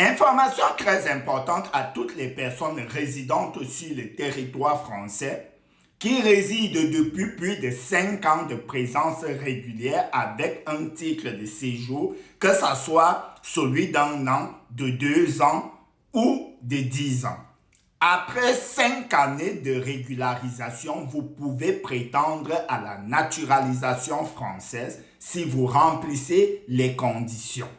Information très importante à toutes les personnes résidentes sur le territoire français qui résident depuis plus de 5 ans de présence régulière avec un titre de séjour, que ce soit celui d'un an, de 2 ans ou de 10 ans. Après 5 années de régularisation, vous pouvez prétendre à la naturalisation française si vous remplissez les conditions.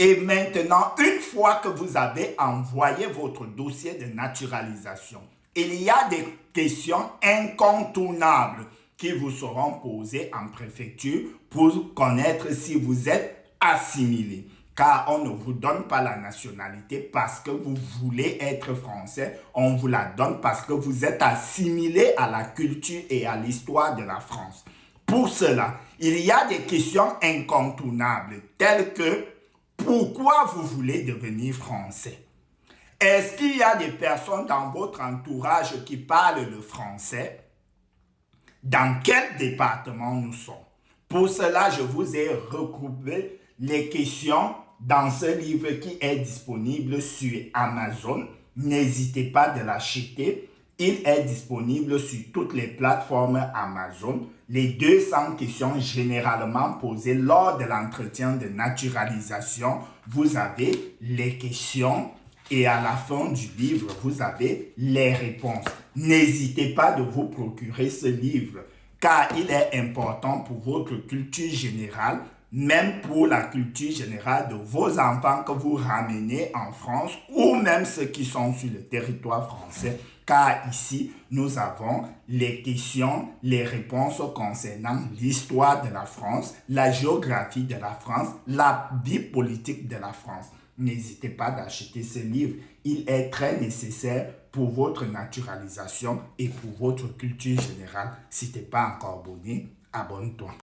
Et maintenant, une fois que vous avez envoyé votre dossier de naturalisation, il y a des questions incontournables qui vous seront posées en préfecture pour connaître si vous êtes assimilé. Car on ne vous donne pas la nationalité parce que vous voulez être français, on vous la donne parce que vous êtes assimilé à la culture et à l'histoire de la France. Pour cela, il y a des questions incontournables telles que pourquoi vous voulez devenir français? Est-ce qu'il y a des personnes dans votre entourage qui parlent le français? Dans quel département nous sommes? Pour cela, je vous ai regroupé les questions dans ce livre qui est disponible sur Amazon. N'hésitez pas de l'acheter. Il est disponible sur toutes les plateformes Amazon. Les 200 questions généralement posées lors de l'entretien de naturalisation. Vous avez les questions et à la fin du livre, vous avez les réponses. N'hésitez pas de vous procurer ce livre car il est important pour votre culture générale, même pour la culture générale de vos enfants que vous ramenez en France ou même ceux qui sont sur le territoire français. Car ici, nous avons les questions, les réponses concernant l'histoire de la France, la géographie de la France, la vie politique de la France. N'hésitez pas d'acheter ce livre. Il est très nécessaire pour votre naturalisation et pour votre culture générale. Si tu n'es pas encore abonné, abonne-toi.